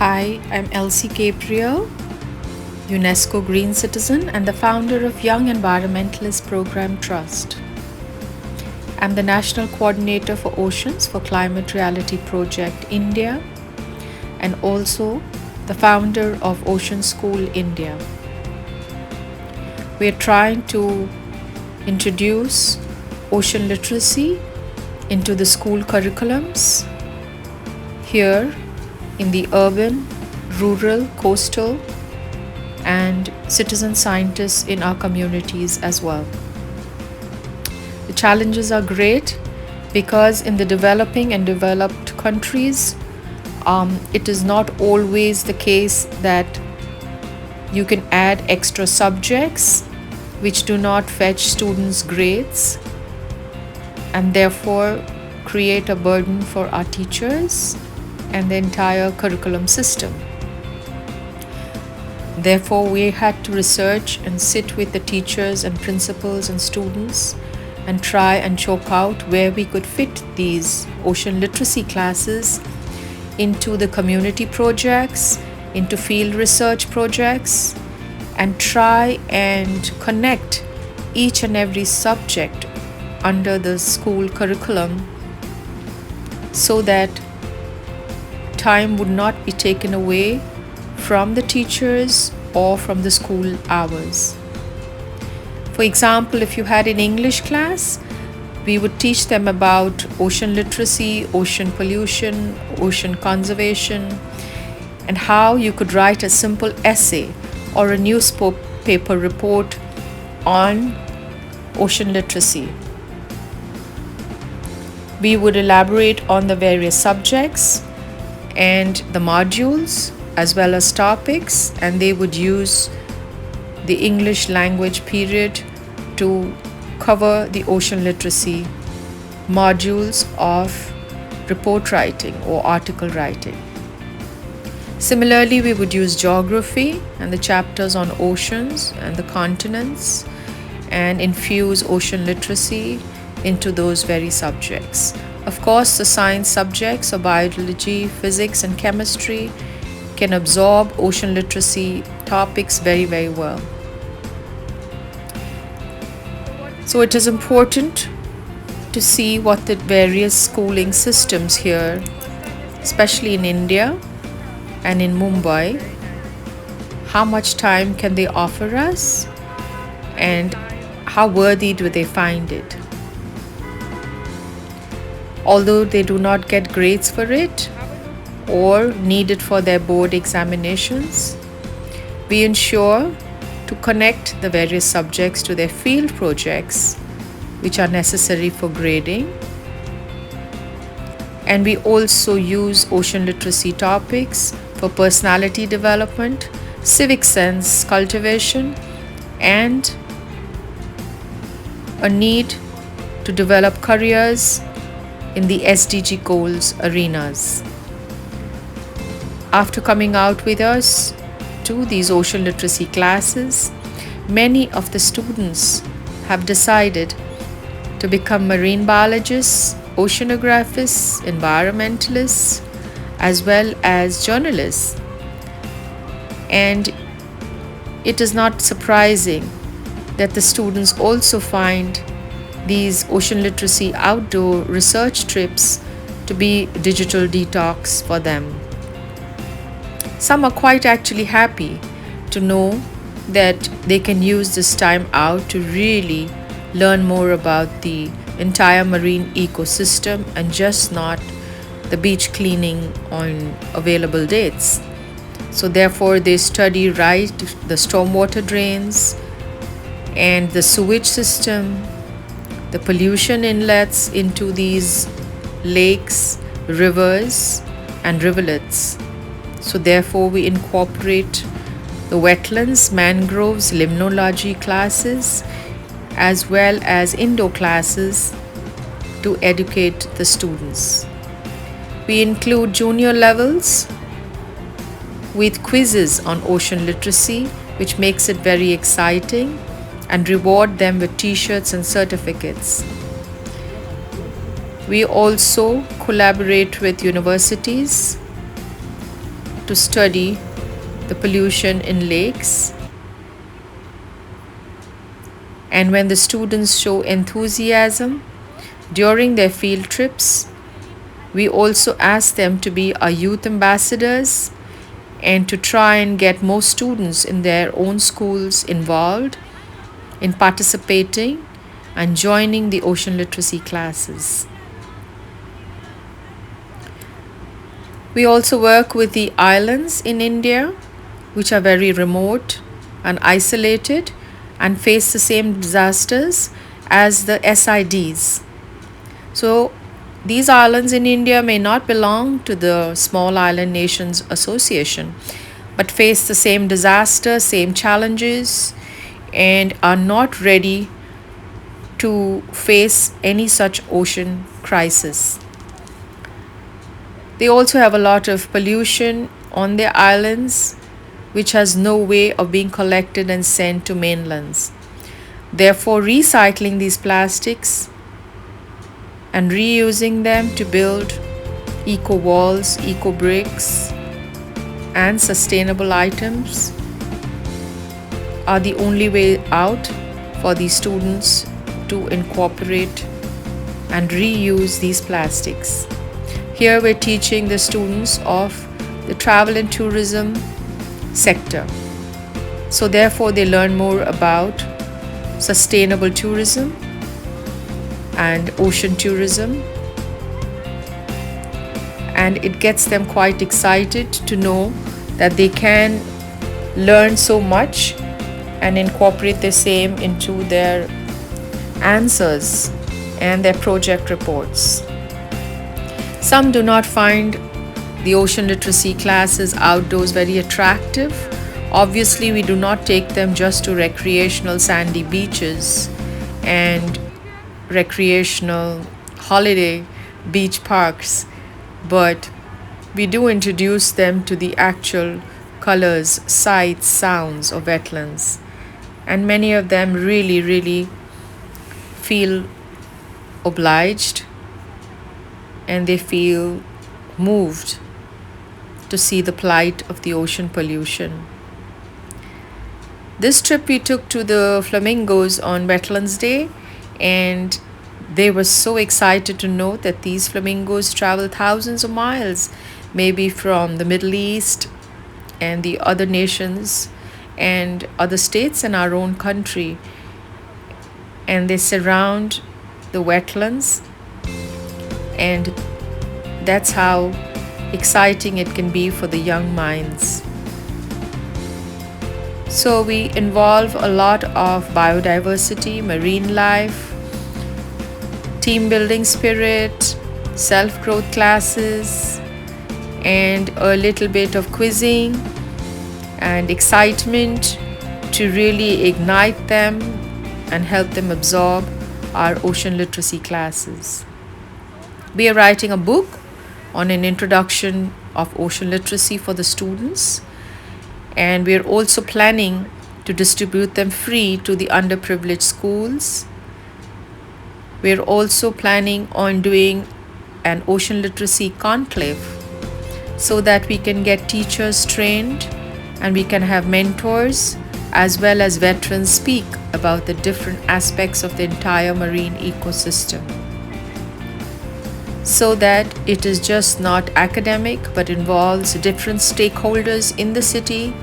Hi, I'm Elsie Gabriel, UNESCO Green Citizen and the founder of Young Environmentalists Programme Trust. I'm the National Coordinator for Oceans for Climate Reality Project India and also the founder of Ocean School India. We're trying to introduce ocean literacy into the school curriculums here in the urban, rural, coastal, and citizen scientists in our communities as well. The challenges are great because in the developing and developed countries, it is not always the case that you can add extra subjects which do not fetch students' grades and therefore create a burden for our teachers and the entire curriculum system. Therefore, we had to research and sit with the teachers and principals and students and try and chalk out where we could fit these ocean literacy classes into the community projects, into field research projects, and try and connect each and every subject under the school curriculum so that time would not be taken away from the teachers or from the school hours. For example, if you had an English class, we would teach them about ocean literacy, ocean pollution, ocean conservation, and how you could write a simple essay or a newspaper report on ocean literacy. We would elaborate on the various subjects and the modules as well as topics, and they would use the English language period to cover the ocean literacy modules of report writing or article writing. Similarly, we would use geography and the chapters on oceans and the continents and infuse ocean literacy into those very subjects. Of course, the science subjects of biology, physics, and chemistry can absorb ocean literacy topics very, very well. So it is important to see what the various schooling systems here, especially in India and in Mumbai, how much time can they offer us and how worthy do they find it. Although they do not get grades for it or need it for their board examinations, we ensure to connect the various subjects to their field projects which are necessary for grading. And we also use ocean literacy topics for personality development, civic sense cultivation, and a need to develop careers in the SDG goals arenas. After coming out with us to these ocean literacy classes, many of the students have decided to become marine biologists, oceanographists, environmentalists, as well as journalists. And it is not surprising that the students also find these ocean literacy outdoor research trips to be digital detox for them. Some are quite actually happy to know that they can use this time out to really learn more about the entire marine ecosystem and just not the beach cleaning on available dates. So therefore they study right the stormwater drains and the sewage system, the pollution inlets into these lakes, rivers, and rivulets. So therefore we incorporate the wetlands, mangroves, limnology classes, as well as indoor classes to educate the students. We include junior levels with quizzes on ocean literacy, which makes it very exciting, and reward them with t-shirts and certificates. We also collaborate with universities to to study the pollution in lakes. And when the students show enthusiasm during their field trips, we also ask them to be our youth ambassadors and to try and get more students in their own schools involved in participating and joining the ocean literacy classes. We also work with the islands in India, which are very remote and isolated and face the same disasters as the SIDs. So these islands in India may not belong to the Small Island Nations Association, but face the same disaster, same challenges, and are not ready to face any such ocean crisis. They also have a lot of pollution on their islands, which has no way of being collected and sent to mainlands. Therefore, recycling these plastics and reusing them to build eco walls, eco bricks, and sustainable items are the only way out for these students to incorporate and reuse these plastics. Here we're teaching the students of the travel and tourism sector. So therefore they learn more about sustainable tourism and ocean tourism, and it gets them quite excited to know that they can learn so much and incorporate the same into their answers and their project reports. Some do not find the ocean literacy classes outdoors very attractive. Obviously, we do not take them just to recreational sandy beaches and recreational holiday beach parks, but we do introduce them to the actual colors, sights, sounds of wetlands. And many of them really feel obliged and they feel moved to see the plight of the ocean pollution. This trip we took to the flamingos on Wetlands Day, and they were so excited to know that these flamingos travel thousands of miles, maybe from the Middle East and the other nations and other states in our own country, and they surround the wetlands, and that's how exciting it can be for the young minds. So we involve a lot of biodiversity, marine life, team building spirit, self-growth classes, and a little bit of quizzing and excitement to really ignite them and help them absorb our ocean literacy classes. We are writing a book on an introduction of ocean literacy for the students, and we are also planning to distribute them free to the underprivileged schools. We are also planning on doing an ocean literacy conclave so that we can get teachers trained and we can have mentors as well as veterans speak about the different aspects of the entire marine ecosystem, so that it is just not academic but involves different stakeholders in the city,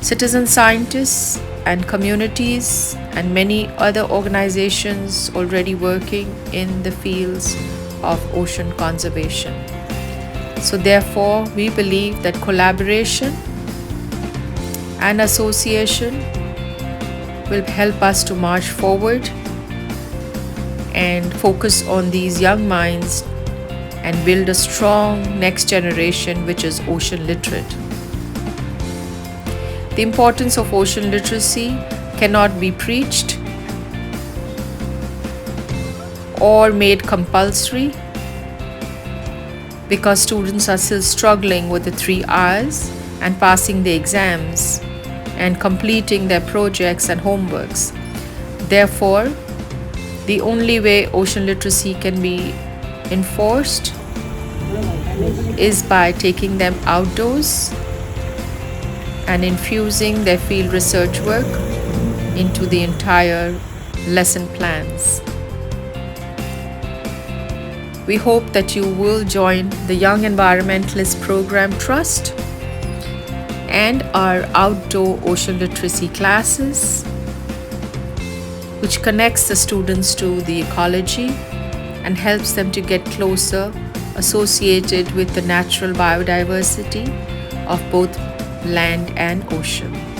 citizen scientists and communities, and many other organizations already working in the fields of ocean conservation. So therefore, we believe that collaboration and association will help us to march forward and focus on these young minds and build a strong next generation which is ocean literate. The importance of ocean literacy cannot be preached or made compulsory because students are still struggling with the 3 R's and passing the exams and completing their projects and homeworks. Therefore, the only way ocean literacy can be enforced is by taking them outdoors and infusing their field research work into the entire lesson plans. We hope that you will join the Young Environmentalist Programme Trust and our outdoor ocean literacy classes, which connects the students to the ecology and helps them to get closer associated with the natural biodiversity of both land and ocean.